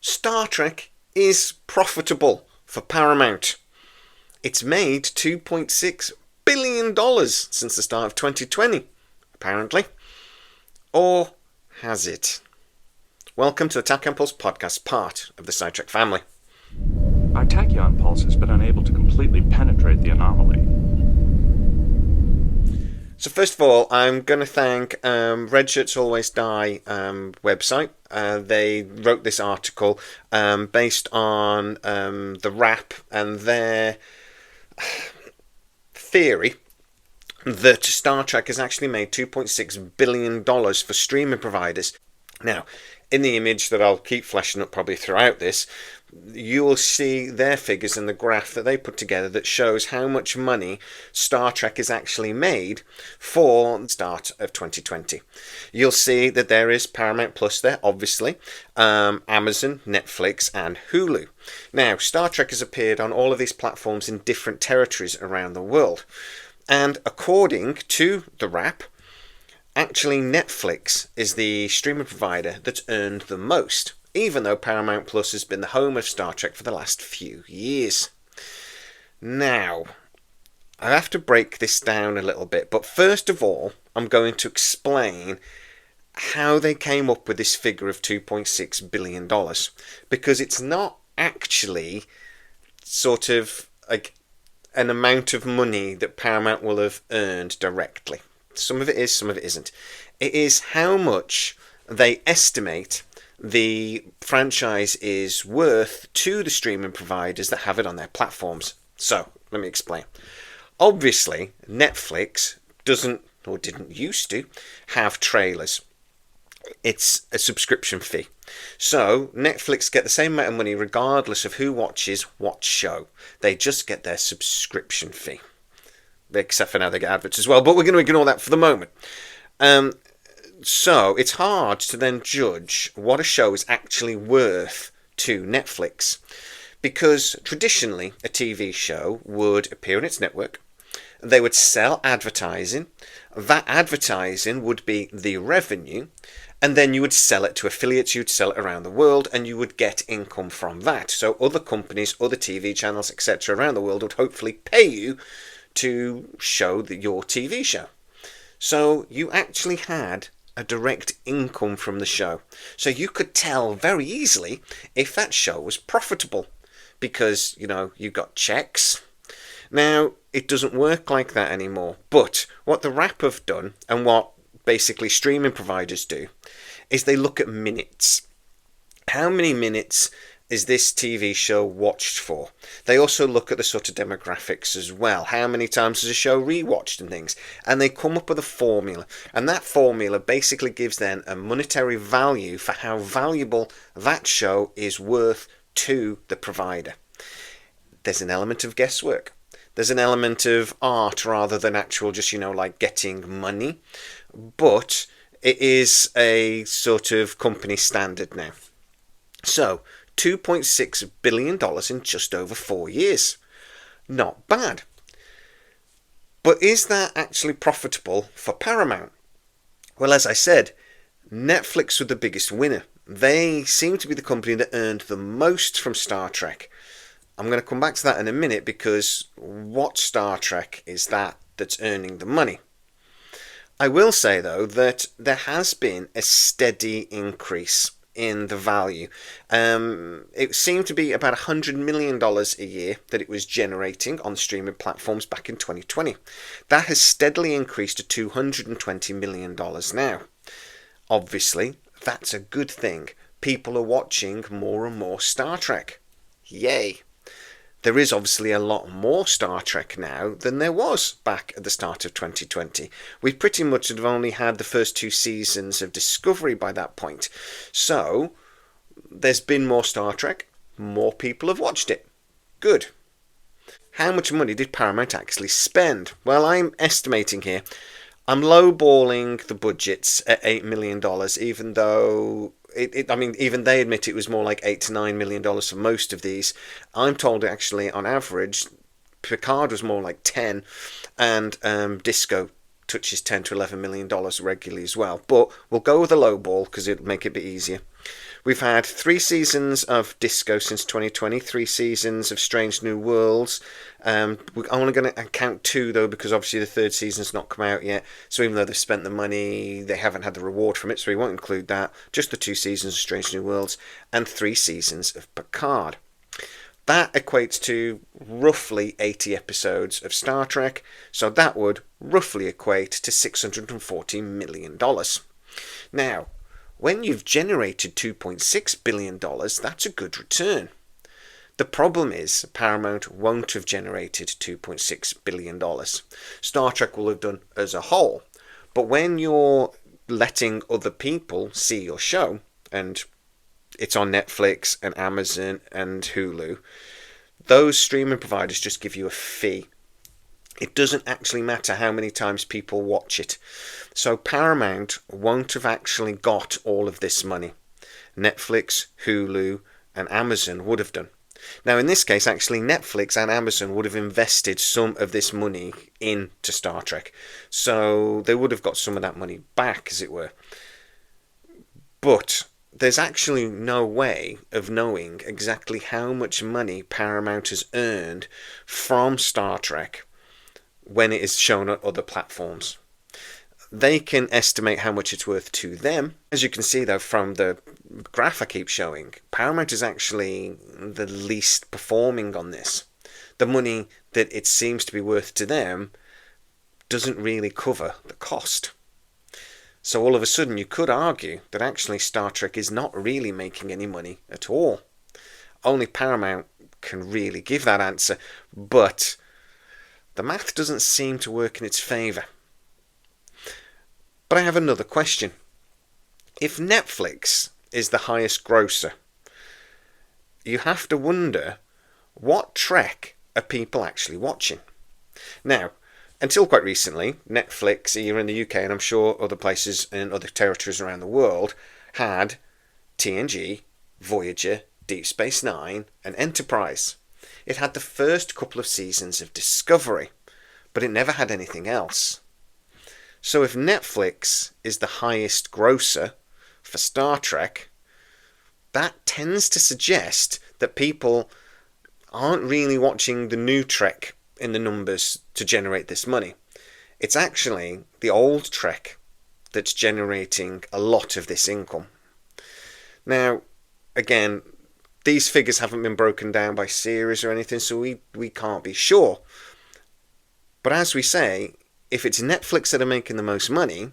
Star Trek is profitable for Paramount. It's made $2.6 billion since the start of 2020, apparently. Or has it? Welcome to the Tachyon Pulse podcast, part of the Sci-Trek family. Our tachyon pulse has been unable to completely penetrate the anomaly. So first of all, I'm going to thank Red Shirts Always Die website. They wrote this article based on the Wrap and their theory that Star Trek has actually made $2.6 billion for streaming providers. Now, in the image that I'll keep flashing up probably throughout this, you will see their figures in the graph that they put together that shows how much money Star Trek has actually made for the start of 2020. You'll see that there is Paramount Plus there, obviously, Amazon, Netflix, and Hulu. Now, Star Trek has appeared on all of these platforms in different territories around the world. And according to the Wrap, actually Netflix is the streaming provider that's earned the most, even though Paramount Plus has been the home of Star Trek for the last few years. Now, I have to break this down a little bit, but first of all, I'm going to explain how they came up with this figure of $2.6 billion, because it's not actually sort of like an amount of money that Paramount will have earned directly. Some of it is, some of it isn't. It is how much they estimate the franchise is worth to the streaming providers that have it on their platforms. So, let me explain. Obviously, Netflix doesn't, or didn't used to, have trailers. It's a subscription fee. So, Netflix get the same amount of money regardless of who watches what show. They just get their subscription fee. Except for now they get adverts as well, but we're going to ignore that for the moment. So it's hard to then judge what a show is actually worth to Netflix, because traditionally a TV show would appear on its network, they would sell advertising, that advertising would be the revenue, and then you would sell it to affiliates, you'd sell it around the world, and you would get income from that. So other companies, other TV channels, etc. around the world would hopefully pay you to show your TV show. So you actually had a direct income from the show. So you could tell very easily if that show was profitable because, you got checks. Now, it doesn't work like that anymore. But what the Wrap have done and what basically streaming providers do is they look at minutes. How many minutes is this TV show watched for? They also look at the sort of demographics as well. How many times is a show rewatched and things? And they come up with a formula. And that formula basically gives them a monetary value for how valuable that show is worth to the provider. There's an element of guesswork. There's an element of art rather than actual just, like getting money. But it is a sort of company standard now. So, $2.6 billion in just over 4 years. Not bad. But is that actually profitable for Paramount? Well, as I said, Netflix were the biggest winner. They seem to be the company that earned the most from Star Trek. I'm going to come back to that in a minute, because what Star Trek is that's earning the money? I will say, though, that there has been a steady increase in the value. It seemed to be about $100 million a year that it was generating on the streaming platforms back in 2020. That has steadily increased to $220 million now. Obviously, that's a good thing. People are watching more and more Star Trek. Yay! There is obviously a lot more Star Trek now than there was back at the start of 2020. We pretty much have only had the first 2 seasons of Discovery by that point. So, there's been more Star Trek, more people have watched it. Good. How much money did Paramount actually spend? Well, I'm estimating here. I'm lowballing the budgets at $8 million, even though even they admit it was more like $8 to $9 million for most of these. I'm told actually, on average, Picard was more like 10, and Disco touches $10 to $11 million regularly as well. But we'll go with a low ball because it'll make it a bit easier. We've had 3 seasons of Disco since 2020, 3 seasons of Strange New Worlds. I'm only going to count 2 though, because obviously the 3rd season's not come out yet. So even though they've spent the money, they haven't had the reward from it, so we won't include that. Just the 2 seasons of Strange New Worlds and 3 seasons of Picard. That equates to roughly 80 episodes of Star Trek, so that would roughly equate to $640 million. Now, when you've generated $2.6 billion, that's a good return. The problem is Paramount won't have generated $2.6 billion. Star Trek will have done as a whole. But when you're letting other people see your show, and it's on Netflix and Amazon and Hulu, those streaming providers just give you a fee. It doesn't actually matter how many times people watch it. So Paramount won't have actually got all of this money. Netflix, Hulu, and Amazon would have done. Now, in this case, actually, Netflix and Amazon would have invested some of this money into Star Trek. So they would have got some of that money back, as it were. But there's actually no way of knowing exactly how much money Paramount has earned from Star Trek when it is shown on other platforms. They can estimate how much it's worth to them. As you can see, though, from the graph I keep showing, Paramount is actually the least performing on this. The money that it seems to be worth to them doesn't really cover the cost. So all of a sudden, you could argue that actually Star Trek is not really making any money at all. Only Paramount can really give that answer, but the math doesn't seem to work in its favour. But I have another question. If Netflix is the highest grosser, you have to wonder, what Trek are people actually watching? Now, until quite recently, Netflix, here in the UK, and I'm sure other places in other territories around the world, had TNG, Voyager, Deep Space Nine, and Enterprise. It had the first couple of seasons of Discovery, but it never had anything else. So if Netflix is the highest grosser for Star Trek, that tends to suggest that people aren't really watching the new Trek in the numbers to generate this money. It's actually the old Trek that's generating a lot of this income. Now, again, these figures haven't been broken down by series or anything, so we can't be sure. But as we say, if it's Netflix that are making the most money,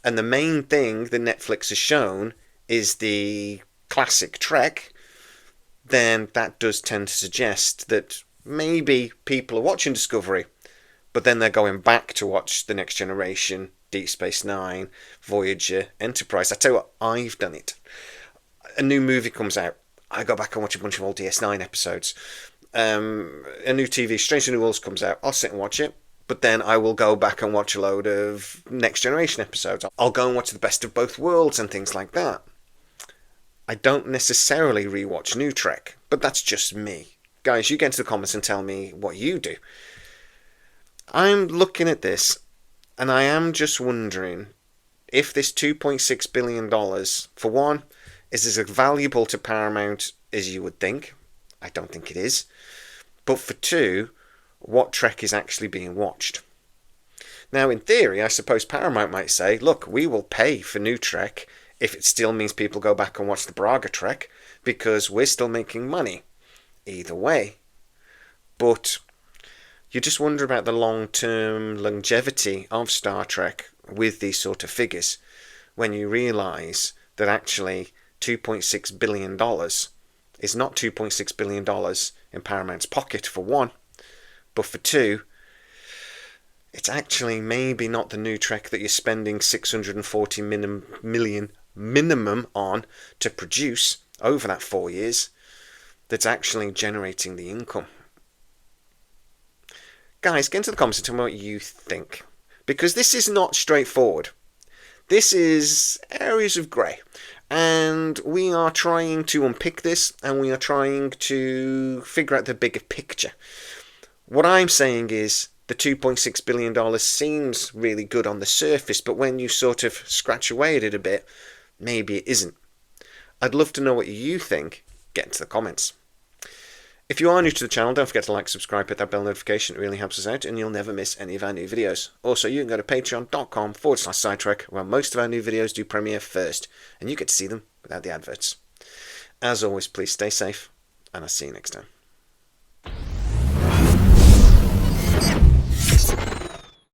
and the main thing that Netflix has shown is the classic Trek, then that does tend to suggest that maybe people are watching Discovery, but then they're going back to watch The Next Generation, Deep Space Nine, Voyager, Enterprise. I tell you what, I've done it. A new movie comes out, I go back and watch a bunch of old DS9 episodes. A new TV, Strange New Worlds comes out, I'll sit and watch it, but then I will go back and watch a load of Next Generation episodes. I'll go and watch the best of both worlds and things like that. I don't necessarily rewatch New Trek, but that's just me. Guys, you get into the comments and tell me what you do. I'm looking at this, and I am just wondering if this $2.6 billion, for one, is as valuable to Paramount as you would think. I don't think it is. But for two, what Trek is actually being watched. Now, in theory, I suppose Paramount might say, look, we will pay for new Trek if it still means people go back and watch the Braga Trek, because we're still making money. Either way. But you just wonder about the long-term longevity of Star Trek with these sort of figures, when you realise that actually $2.6 billion is not $2.6 billion in Paramount's pocket, for one, but for two, it's actually maybe not the new Trek that you're spending $640 million minimum on to produce over that 4 years that's actually generating the income. Guys, get into the comments and tell me what you think, because this is not straightforward. This is areas of grey, and we are trying to unpick this, and we are trying to figure out the bigger picture. What I'm saying is the $2.6 billion seems really good on the surface, but when you sort of scratch away at it a bit, maybe it isn't. I'd love to know what you think. Get into the comments. If you are new to the channel, don't forget to like, subscribe, hit that bell notification. It really helps us out and you'll never miss any of our new videos. Also, you can go to patreon.com/scitrek, where most of our new videos do premiere first, and you get to see them without the adverts. As always, please stay safe, and I'll see you next time.